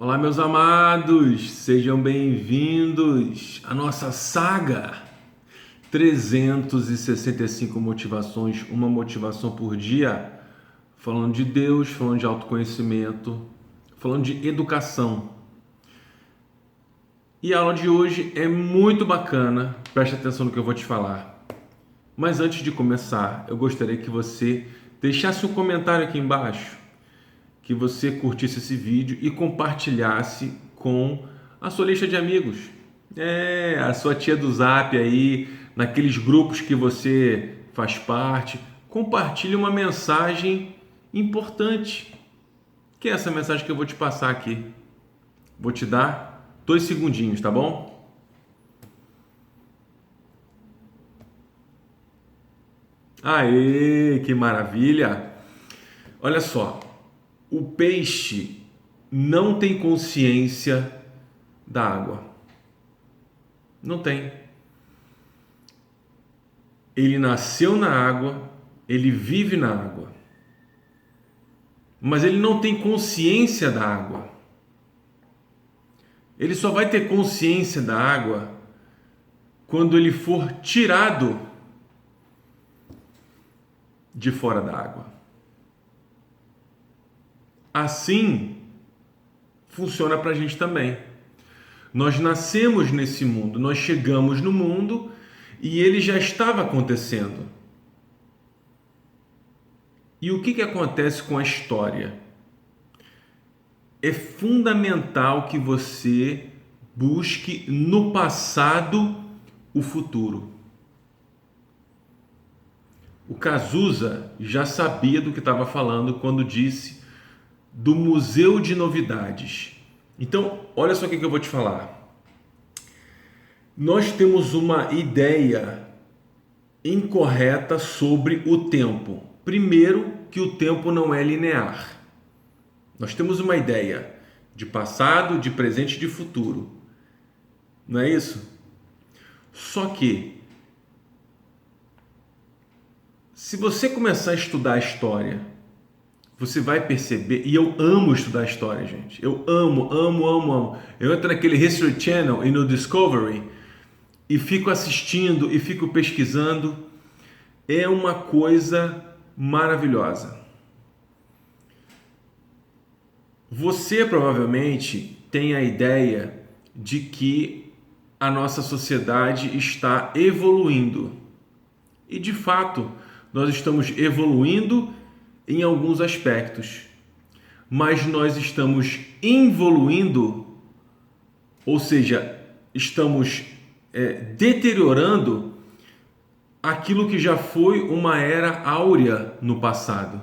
Olá, meus amados, sejam bem-vindos à nossa saga 365 motivações, uma motivação por dia, falando de Deus, falando de autoconhecimento, falando de educação. E a aula de hoje é muito bacana, preste atenção no que eu vou te falar. Mas antes de começar, eu gostaria que você deixasse um comentário aqui embaixo, que você curtisse esse vídeo e compartilhasse com a sua lista de amigos. A sua tia do Zap aí, naqueles grupos que você faz parte. Compartilhe uma mensagem importante, que é essa mensagem que eu vou te passar aqui. Vou te dar 2 segundinhos, tá bom? Aê, que maravilha! Olha só. O peixe não tem consciência da água. Não tem. Ele nasceu na água, ele vive na água. Mas ele não tem consciência da água. Ele só vai ter consciência da água quando ele for tirado de fora da água. Assim funciona para a gente também. Nós nascemos nesse mundo, nós chegamos no mundo e ele já estava acontecendo. E o que acontece com a história? É fundamental que você busque no passado o futuro. O Cazuza já sabia do que estava falando quando disse do Museu de Novidades. Então, olha só o que eu vou te falar. Nós temos uma ideia incorreta sobre o tempo. Primeiro, que o tempo não é linear. Nós temos uma ideia de passado, de presente e de futuro. Não é isso? Só que, se você começar a estudar a história, você vai perceber, e eu amo estudar história, gente. Eu amo. Eu entro naquele History Channel e no Discovery e fico assistindo e fico pesquisando. É uma coisa maravilhosa. Você provavelmente tem a ideia de que a nossa sociedade está evoluindo. E de fato, nós estamos evoluindo em alguns aspectos, mas nós estamos involuindo, ou seja, estamos deteriorando aquilo que já foi uma era áurea no passado.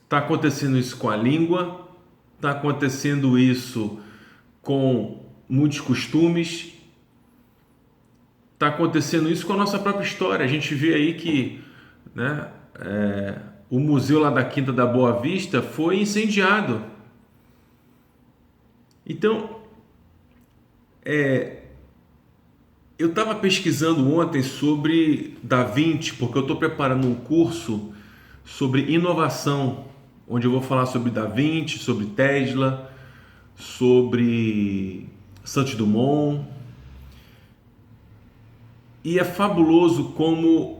Está acontecendo isso com a língua, está acontecendo isso com muitos costumes, está acontecendo isso com a nossa própria história. A gente vê aí que, o museu lá da Quinta da Boa Vista foi incendiado. Então, eu estava pesquisando ontem sobre Da Vinci, porque eu estou preparando um curso sobre inovação, onde eu vou falar sobre Da Vinci, sobre Tesla, sobre Santos Dumont. E é fabuloso como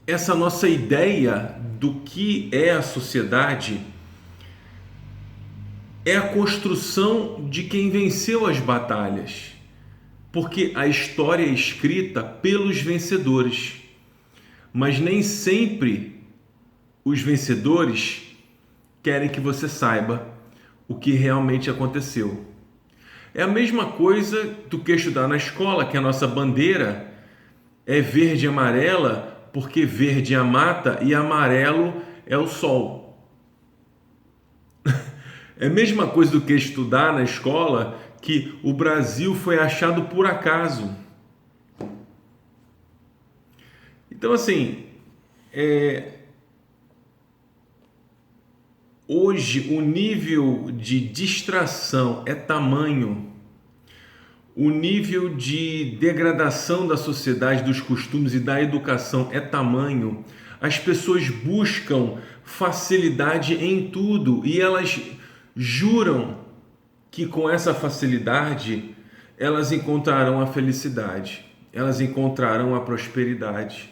essa nossa ideia do que é a sociedade é a construção de quem venceu as batalhas, porque a história é escrita pelos vencedores, mas nem sempre os vencedores querem que você saiba o que realmente aconteceu. É a mesma coisa do que estudar na escola, que a nossa bandeira é verde e amarela, porque verde é a mata e amarelo é o sol. É a mesma coisa do que estudar na escola que o Brasil foi achado por acaso. Então, assim, hoje o nível de distração é tamanho, o nível de degradação da sociedade, dos costumes e da educação é tamanho. As pessoas buscam facilidade em tudo e elas juram que com essa facilidade elas encontrarão a felicidade, elas encontrarão a prosperidade.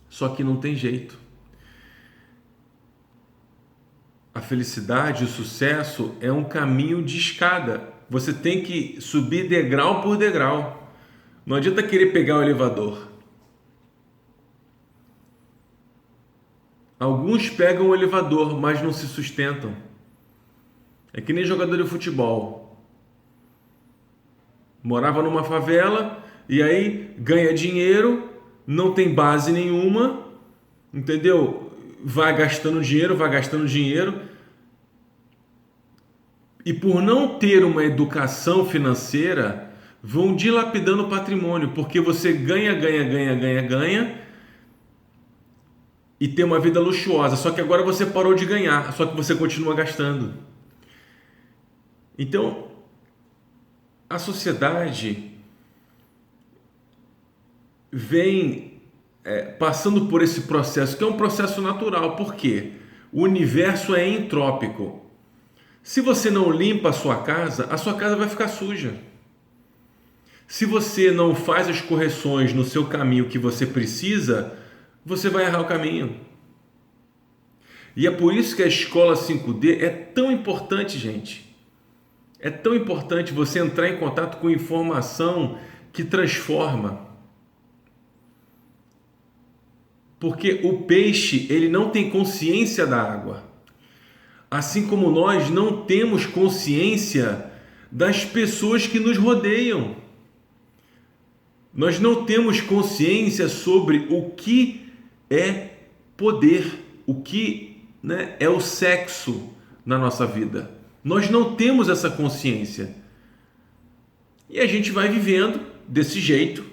Só que não tem jeito. A felicidade, o sucesso é um caminho de escada. Você tem que subir degrau por degrau. Não adianta querer pegar o elevador. Alguns pegam o elevador, mas não se sustentam. É que nem jogador de futebol. Morava numa favela e aí ganha dinheiro, não tem base nenhuma, entendeu? Vai gastando dinheiro. E por não ter uma educação financeira, vão dilapidando o patrimônio, porque você ganha e tem uma vida luxuosa, só que agora você parou de ganhar, só que você continua gastando. Então, a sociedade vem passando por esse processo, que é um processo natural. Por quê? O universo é entrópico. Se você não limpa a sua casa vai ficar suja. Se você não faz as correções no seu caminho que você precisa, você vai errar o caminho. E é por isso que a escola 5D é tão importante, gente. É tão importante você entrar em contato com informação que transforma. Porque o peixe, ele não tem consciência da água. Assim como nós não temos consciência das pessoas que nos rodeiam. Nós não temos consciência sobre o que é poder, o que, é o sexo na nossa vida. Nós não temos essa consciência. E a gente vai vivendo desse jeito,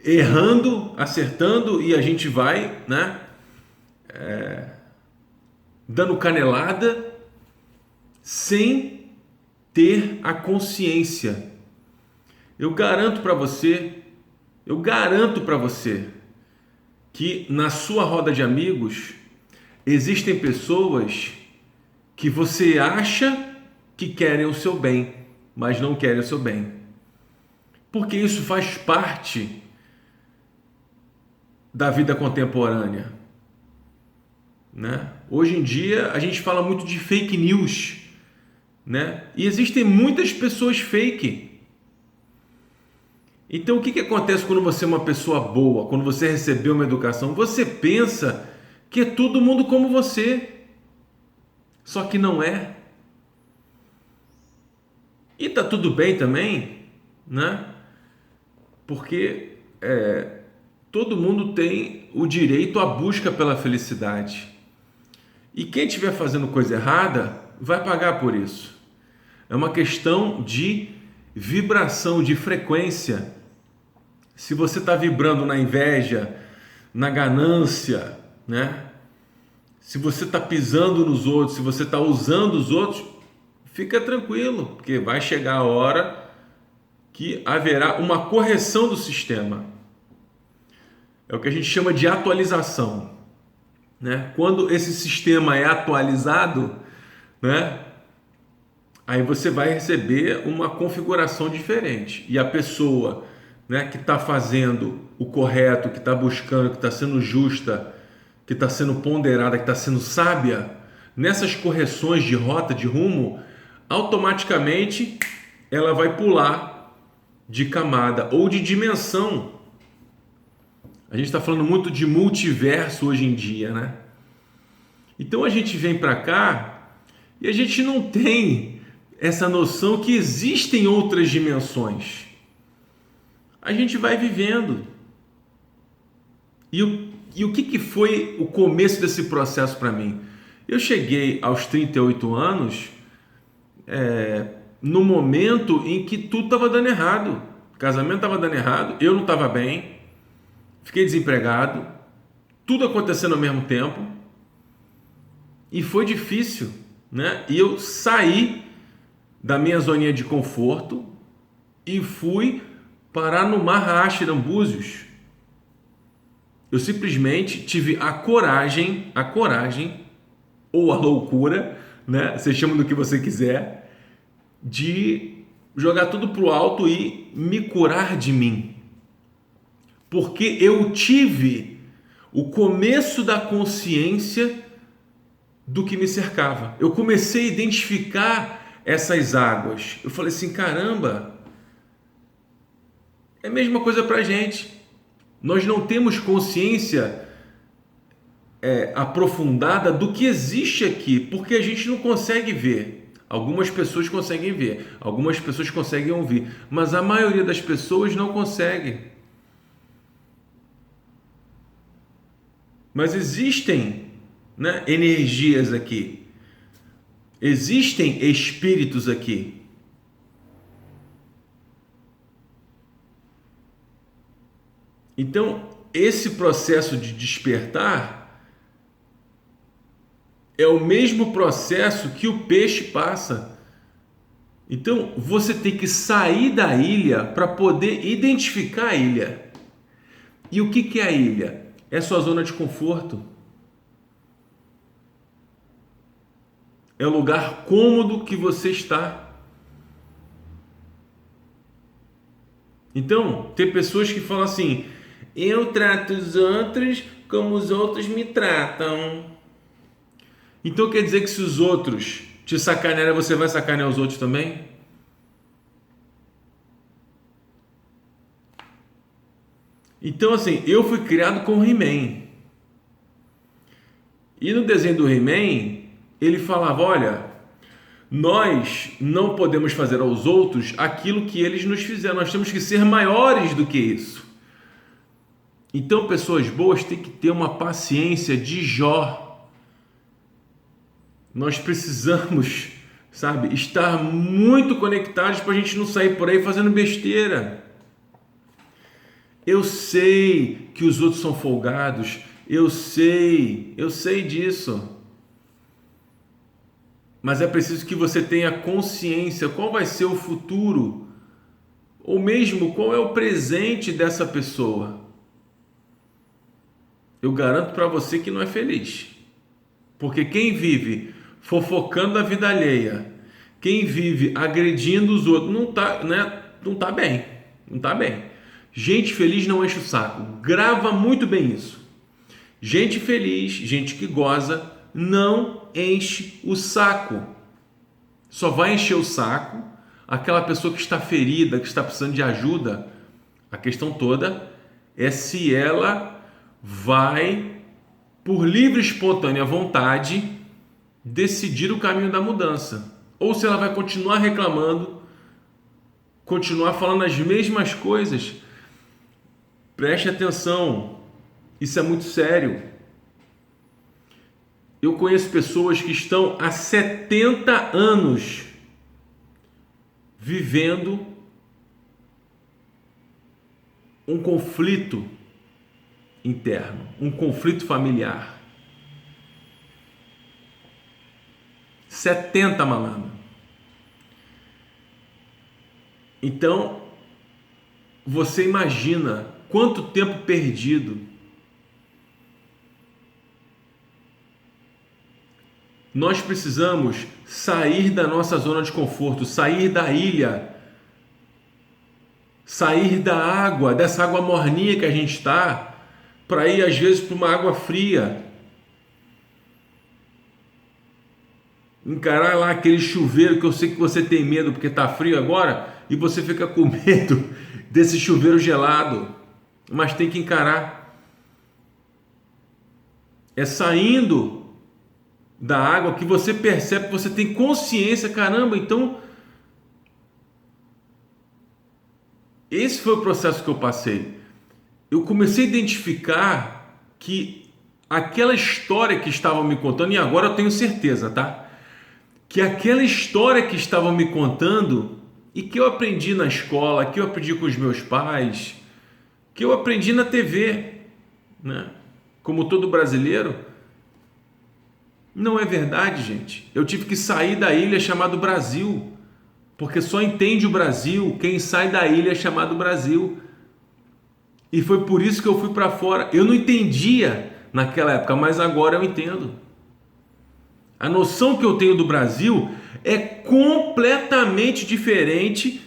errando, acertando, e a gente vai, dando canelada sem ter a consciência. Eu garanto para você que na sua roda de amigos existem pessoas que você acha que querem o seu bem, mas não querem o seu bem. Porque isso faz parte da vida contemporânea. Hoje em dia a gente fala muito de fake news, e existem muitas pessoas fake. Então o que acontece quando você é uma pessoa boa, quando você recebeu uma educação? Você pensa que é todo mundo como você, só que não é. E tá tudo bem também, porque todo mundo tem o direito à busca pela felicidade. E quem estiver fazendo coisa errada vai pagar por isso. É uma questão de vibração, de frequência. Se você está vibrando na inveja, na ganância, se você está pisando nos outros, se você está usando os outros, fica tranquilo, porque vai chegar a hora que haverá uma correção do sistema. É o que a gente chama de atualização. Quando esse sistema é atualizado, aí você vai receber uma configuração diferente. E a pessoa, que está fazendo o correto, que está buscando, que está sendo justa, que está sendo ponderada, que está sendo sábia, nessas correções de rota, de rumo, automaticamente ela vai pular de camada ou de dimensão. A gente está falando muito de multiverso hoje em dia, Então a gente vem para cá e a gente não tem essa noção que existem outras dimensões. A gente vai vivendo. E o que foi o começo desse processo para mim? Eu cheguei aos 38 anos no momento em que tudo estava dando errado. O casamento estava dando errado, eu não estava bem, fiquei desempregado, tudo acontecendo ao mesmo tempo. E foi difícil, E eu saí da minha zoninha de conforto e fui parar no Mar Ashram, Búzios. Eu simplesmente tive a coragem ou a loucura, né? Você chama do que você quiser, de jogar tudo pro alto e me curar de mim. Porque eu tive o começo da consciência do que me cercava. Eu comecei a identificar essas águas. Eu falei assim, caramba, é a mesma coisa pra gente. Nós não temos consciência aprofundada do que existe aqui, porque a gente não consegue ver. Algumas pessoas conseguem ver, algumas pessoas conseguem ouvir, mas a maioria das pessoas não consegue. Mas existem, né, energias aqui, existem espíritos aqui. Então, esse processo de despertar é o mesmo processo que o peixe passa. Então, você tem que sair da ilha para poder identificar a ilha. E o que é a ilha? É sua zona de conforto. É o lugar cômodo que você está. Então, tem pessoas que falam assim, eu trato os outros como os outros me tratam. Então quer dizer que se os outros te sacanearem, você vai sacanear os outros também? Então assim, eu fui criado com o He-Man. E no desenho do He-Man, ele falava, olha, nós não podemos fazer aos outros aquilo que eles nos fizeram. Nós temos que ser maiores do que isso. Então, pessoas boas têm que ter uma paciência de Jó. Nós precisamos, sabe, estar muito conectados para a gente não sair por aí fazendo besteira. Eu sei que os outros são folgados, eu sei disso. Mas é preciso que você tenha consciência qual vai ser o futuro, ou mesmo qual é o presente dessa pessoa. Eu garanto para você que não é feliz. Porque quem vive fofocando a vida alheia, quem vive agredindo os outros, não tá bem. Não tá bem. Gente feliz não enche o saco. Grava muito bem isso. Gente feliz, gente que goza, não enche o saco. Só vai encher o saco aquela pessoa que está ferida, que está precisando de ajuda. A questão toda é se ela vai, por livre e espontânea vontade, decidir o caminho da mudança. Ou se ela vai continuar reclamando, continuar falando as mesmas coisas. Preste atenção, isso é muito sério. Eu conheço pessoas que estão há 70 anos vivendo um conflito interno, um conflito familiar. 70, malandro. Então, você imagina quanto tempo perdido. Nós precisamos sair da nossa zona de conforto, sair da ilha, sair da água, dessa água morninha que a gente está, para ir às vezes para uma água fria. Encarar lá aquele chuveiro que eu sei que você tem medo porque está frio agora e você fica com medo desse chuveiro gelado, mas tem que encarar. É saindo da água que você percebe, que você tem consciência, caramba, então esse foi o processo que eu passei. Eu comecei a identificar que aquela história que estavam me contando, e agora eu tenho certeza, tá? Que aquela história que estavam me contando e que eu aprendi na escola, que eu aprendi com os meus pais, que eu aprendi na TV, né? Como todo brasileiro, não é verdade, gente. Eu tive que sair da ilha chamada Brasil, porque só entende o Brasil quem sai da ilha chamada Brasil. E foi por isso que eu fui para fora. Eu não entendia naquela época, mas agora eu entendo. A noção que eu tenho do Brasil é completamente diferente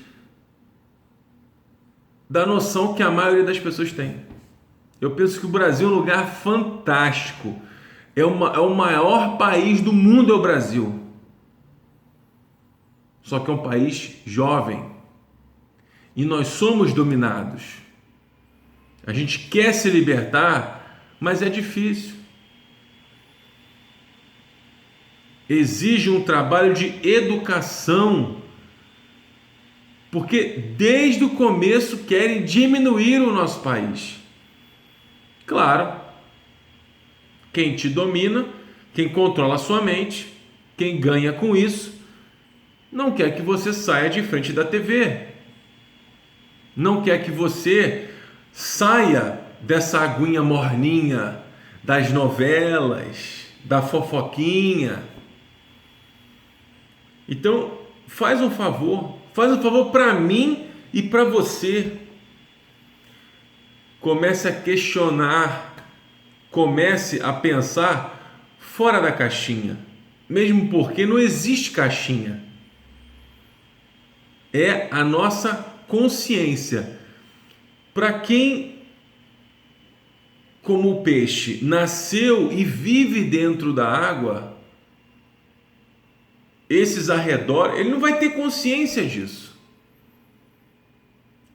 da noção que a maioria das pessoas tem. Eu penso que o Brasil é um lugar fantástico. É o maior país do mundo, é o Brasil. Só que é um país jovem. E nós somos dominados. A gente quer se libertar, mas é difícil. Exige um trabalho de educação, porque desde o começo querem diminuir o nosso país. Claro, quem te domina, quem controla a sua mente, quem ganha com isso, não quer que você saia de frente da TV, não quer que você saia dessa aguinha morninha das novelas, da fofoquinha. Então, faz um favor para mim e para você. Comece a questionar, comece a pensar fora da caixinha, mesmo porque não existe caixinha. É a nossa consciência. Para quem, como o peixe, nasceu e vive dentro da água, esses arredores, ele não vai ter consciência disso.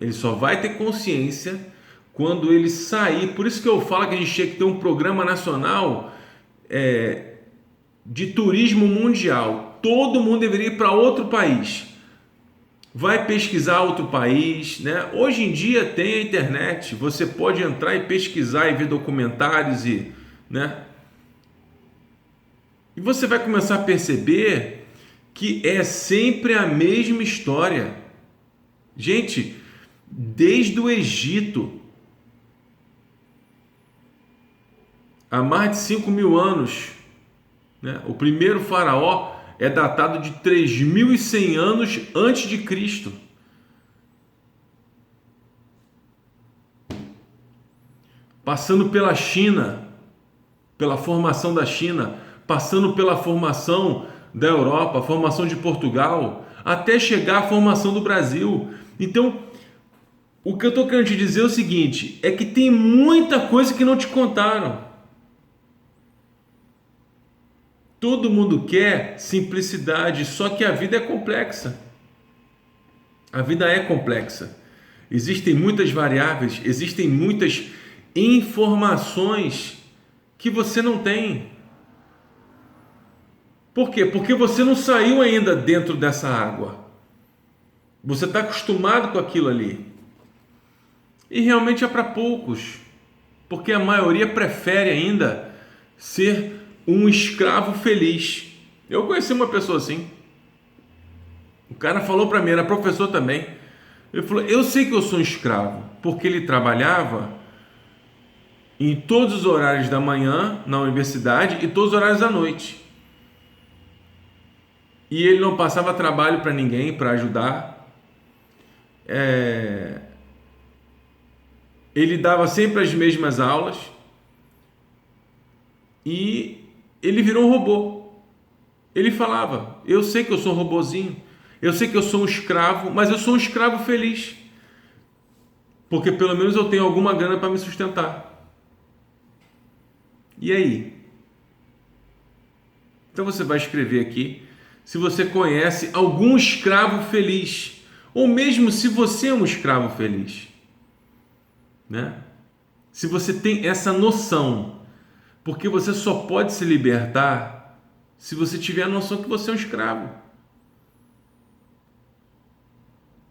Ele só vai ter consciência quando ele sair. Por isso que eu falo que a gente tinha que ter um programa nacional de turismo mundial. Todo mundo deveria ir para outro país. Vai pesquisar outro país, né? Hoje em dia tem a internet. Você pode entrar e pesquisar e ver documentários né? E você vai começar a perceber que é sempre a mesma história. Gente, desde o Egito, há mais de 5.000 anos, né? O primeiro faraó é datado de 3.100 anos antes de Cristo. Passando pela China, pela formação da China, passando pela formação da Europa, a formação de Portugal, até chegar à formação do Brasil. Então, o que eu estou querendo te dizer é o seguinte, é que tem muita coisa que não te contaram. Todo mundo quer simplicidade, só que a vida é complexa. A vida é complexa. Existem muitas variáveis, existem muitas informações que você não tem. Por quê? Porque você não saiu ainda dentro dessa água. Você está acostumado com aquilo ali. E realmente é para poucos. Porque a maioria prefere ainda ser um escravo feliz. Eu conheci uma pessoa assim. O cara falou para mim, era professor também. Ele falou, eu sei que eu sou um escravo. Porque ele trabalhava em todos os horários da manhã na universidade e todos os horários da noite. E ele não passava trabalho para ninguém, para ajudar. Ele dava sempre as mesmas aulas. E ele virou um robô. Ele falava, eu sei que eu sou um robozinho. Eu sei que eu sou um escravo, mas eu sou um escravo feliz. Porque pelo menos eu tenho alguma grana para me sustentar. E aí? Então você vai escrever aqui se você conhece algum escravo feliz, ou mesmo se você é um escravo feliz, né? Se você tem essa noção, porque você só pode se libertar se você tiver a noção que você é um escravo.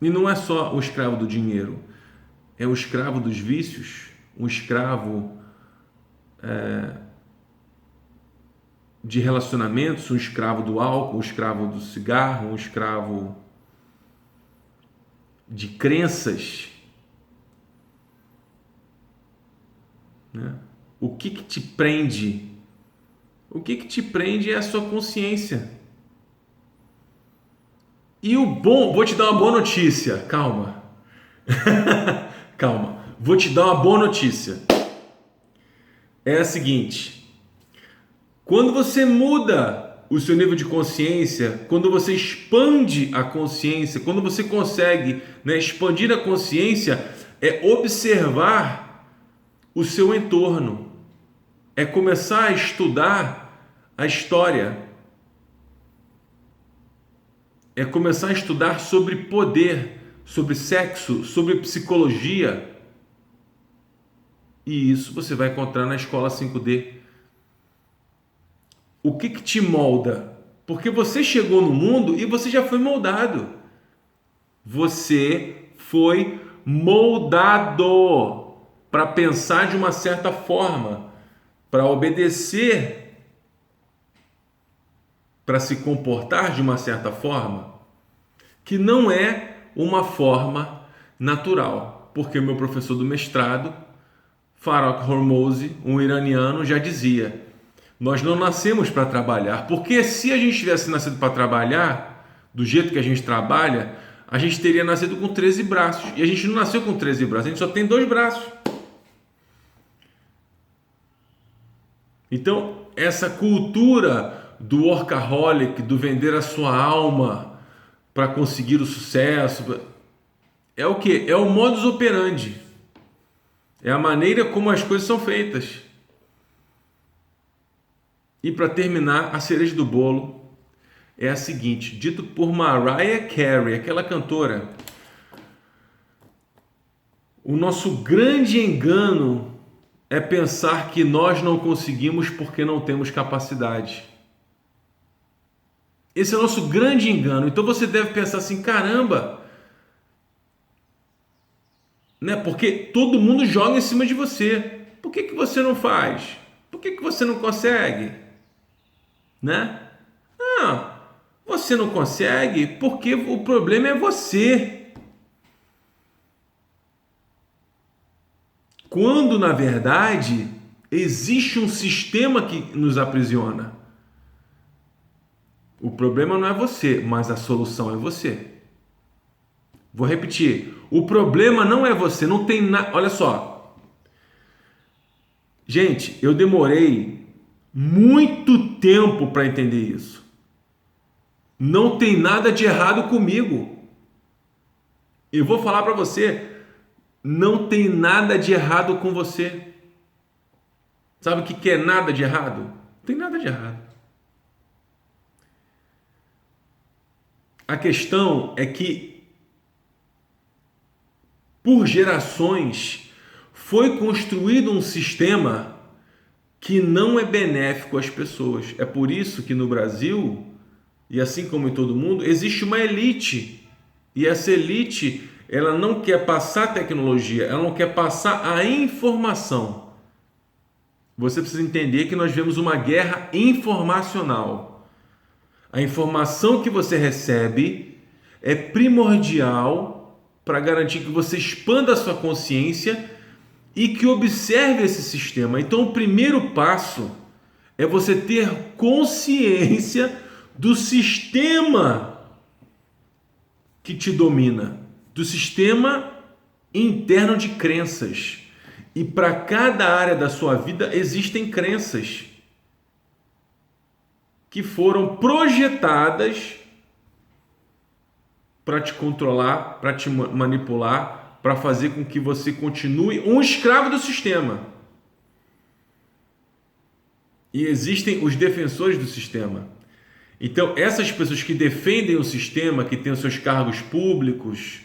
E não é só o escravo do dinheiro, é o escravo dos vícios, um escravo de relacionamentos, um escravo do álcool, um escravo do cigarro, um escravo de crenças, né? O que te prende? O que te prende é a sua consciência. E o bom, vou te dar uma boa notícia, calma. Calma. vou te dar uma boa notícia. É a seguinte: quando você muda o seu nível de consciência, quando você expande a consciência, quando você consegue, né, expandir a consciência, é observar o seu entorno, é começar a estudar a história, é começar a estudar sobre poder, sobre sexo, sobre psicologia. E isso você vai encontrar na escola 5D. O que te molda? Porque você chegou no mundo e você já foi moldado. Você foi moldado para pensar de uma certa forma, para obedecer, para se comportar de uma certa forma, que não é uma forma natural. Porque meu professor do mestrado, Farrokh Hormozi, um iraniano, já dizia: nós não nascemos para trabalhar, porque se a gente tivesse nascido para trabalhar, do jeito que a gente trabalha, a gente teria nascido com 13 braços, e a gente não nasceu com 13 braços, a gente só tem 2 braços. Então, essa cultura do workaholic, do vender a sua alma para conseguir o sucesso, é o que? É o modus operandi, é a maneira como as coisas são feitas. E para terminar, a cereja do bolo é a seguinte, dito por Mariah Carey, aquela cantora: o nosso grande engano é pensar que nós não conseguimos porque não temos capacidade. Esse é o nosso grande engano. Então você deve pensar assim: caramba, né? Porque todo mundo joga em cima de você. Por que você não faz? Por que você não consegue? Né? Ah, você não consegue porque o problema é você. Quando, na verdade, existe um sistema que nos aprisiona. O problema não é você, mas a solução é você. Vou repetir. O problema não é você, não tem nada. Olha só. Gente, eu demorei muito tempo para entender isso. Não tem nada de errado comigo. Eu vou falar para você, não tem nada de errado com você. Sabe o que é nada de errado? Não tem nada de errado. A questão é que, por gerações, foi construído um sistema que não é benéfico às pessoas. É por isso que no Brasil, e assim como em todo mundo, existe uma elite. E essa elite, ela não quer passar tecnologia, ela não quer passar a informação. Você precisa entender que nós vivemos uma guerra informacional. A informação que você recebe é primordial para garantir que você expanda a sua consciência e que observe esse sistema. Então, o primeiro passo é você ter consciência do sistema que te domina, do sistema interno de crenças. E para cada área da sua vida existem crenças que foram projetadas para te controlar, para te manipular, para fazer com que você continue um escravo do sistema. E existem os defensores do sistema. Então, essas pessoas que defendem o sistema, que têm os seus cargos públicos,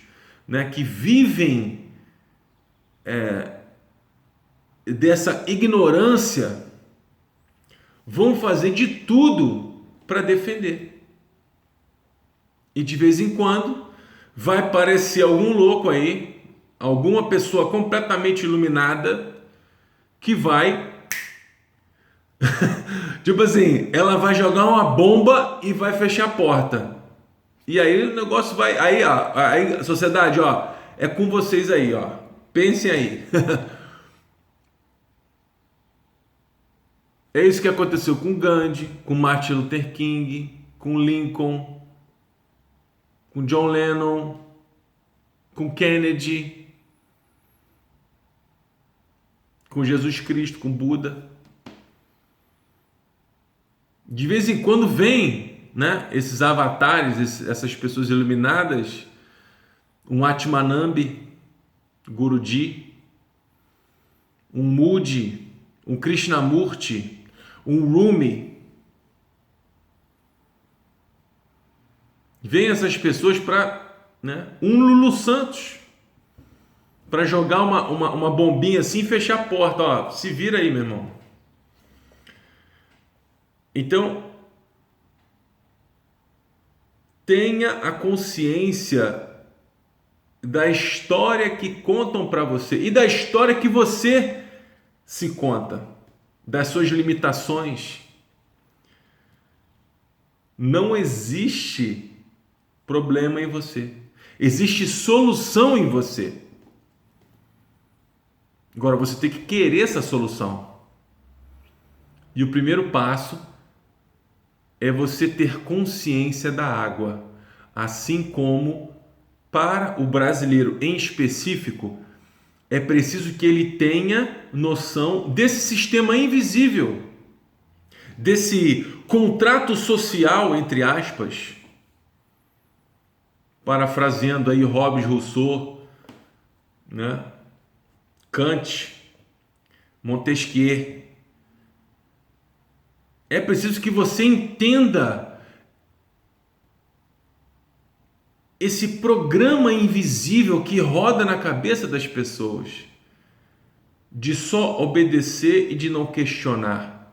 né, que vivem dessa ignorância, vão fazer de tudo para defender. E de vez em quando vai aparecer algum louco aí, alguma pessoa completamente iluminada que vai tipo assim, ela vai jogar uma bomba e vai fechar a porta. E aí o negócio vai, aí ó, aí sociedade, ó, é com vocês aí, ó. Pensem aí. É isso que aconteceu com Gandhi, com Martin Luther King, com Lincoln, com John Lennon, com Kennedy. com Jesus Cristo, com Buda. De vez em quando vem, né, esses avatares, essas pessoas iluminadas, um Atmanambi, Guruji, um Moody, um Krishnamurti, um Rumi. Vem essas pessoas para, né, um Lulu Santos, para jogar uma bombinha assim e fechar a porta. Ó, se vira aí, meu irmão. Então, tenha a consciência da história que contam para você e da história que você se conta, das suas limitações. Não existe problema em você, existe solução em você. Agora você tem que querer essa solução. E o primeiro passo é você ter consciência da água, assim como para o brasileiro em específico, é preciso que ele tenha noção desse sistema invisível, desse contrato social, entre aspas, parafraseando aí Hobbes, Rousseau, né? Kant, Montesquieu. É preciso que você entenda esse programa invisível que roda na cabeça das pessoas, de só obedecer e de não questionar.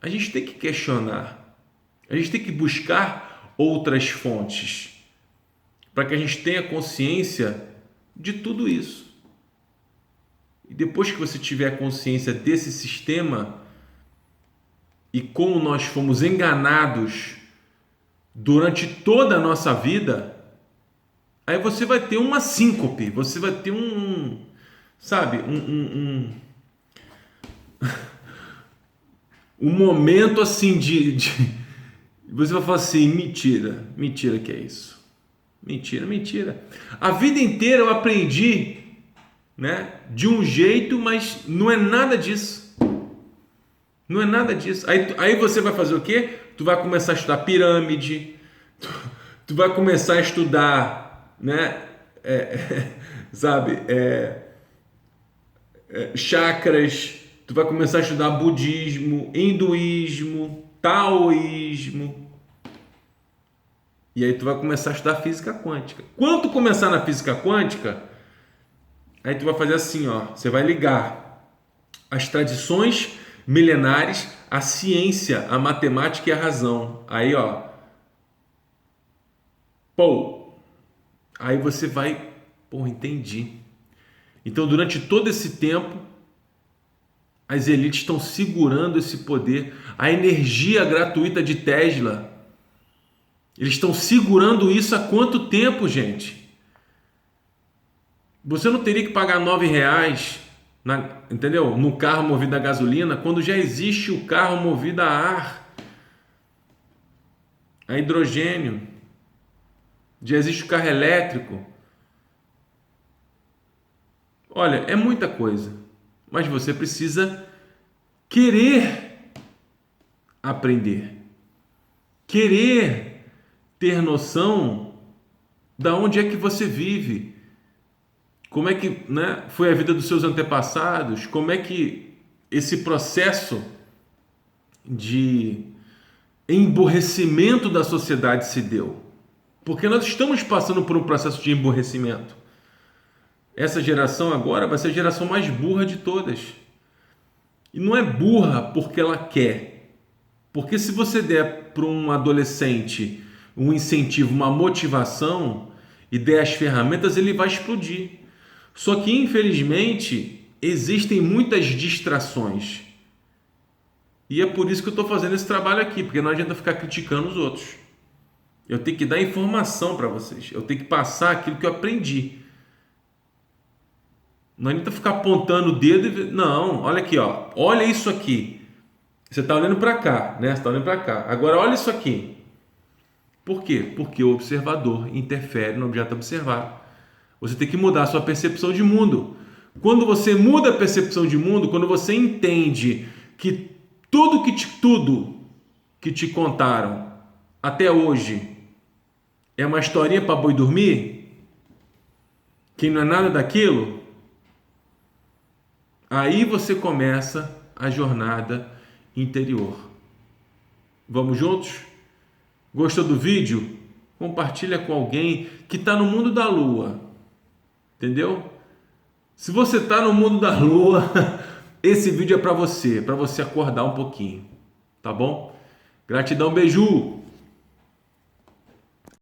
A gente tem que questionar, a gente tem que buscar outras fontes, para que a gente tenha consciência de tudo isso. E depois que você tiver consciência desse sistema, e como nós fomos enganados durante toda a nossa vida, aí você vai ter uma síncope, você vai ter um momento assim você vai falar assim, mentira que é isso, mentira. A vida inteira eu aprendi, né, de um jeito, mas não é nada disso. Não é nada disso. Aí você vai fazer o quê? Tu vai começar a estudar pirâmide, tu vai começar a estudar, né, chakras, tu vai começar a estudar budismo, hinduísmo, taoísmo, e aí tu vai começar a estudar física quântica. Quando tu começar na física quântica, aí tu vai fazer assim, ó, você vai ligar as tradições milenares, a ciência, a matemática e a razão. Aí, ó, aí você vai, entendi. Então, durante todo esse tempo, as elites estão segurando esse poder, a energia gratuita de Tesla. Eles estão segurando isso há quanto tempo, gente? Você não teria que pagar R$9, entendeu? No carro movido a gasolina, quando já existe o carro movido a ar, a hidrogênio, já existe o carro elétrico. Olha, é muita coisa, mas você precisa querer aprender, querer ter noção da onde é que você vive. Como é que, né, foi a vida dos seus antepassados? Como é que esse processo de emburrecimento da sociedade se deu? Porque nós estamos passando por um processo de emburrecimento. Essa geração agora vai ser a geração mais burra de todas. E não é burra porque ela quer. Porque se você der para um adolescente um incentivo, uma motivação e der as ferramentas, ele vai explodir. Só que, infelizmente, existem muitas distrações. E é por isso que eu estou fazendo esse trabalho aqui, porque não adianta ficar criticando os outros. Eu tenho que dar informação para vocês. Eu tenho que passar aquilo que eu aprendi. Não adianta ficar apontando o dedo e... Não, olha aqui, ó. Olha isso aqui. Você está olhando para cá, né? Você está olhando para cá. Agora, olha isso aqui. Por quê? Porque o observador interfere no objeto observado. Você tem que mudar a sua percepção de mundo. Quando você muda a percepção de mundo, quando você entende que tudo que te contaram até hoje é uma historinha para boi dormir, que não é nada daquilo, aí você começa a jornada interior. Vamos juntos? Gostou do vídeo? Compartilha com alguém que está no mundo da lua. Entendeu? Se você está no mundo da lua, esse vídeo é para você acordar um pouquinho. Tá bom? Gratidão, beijo!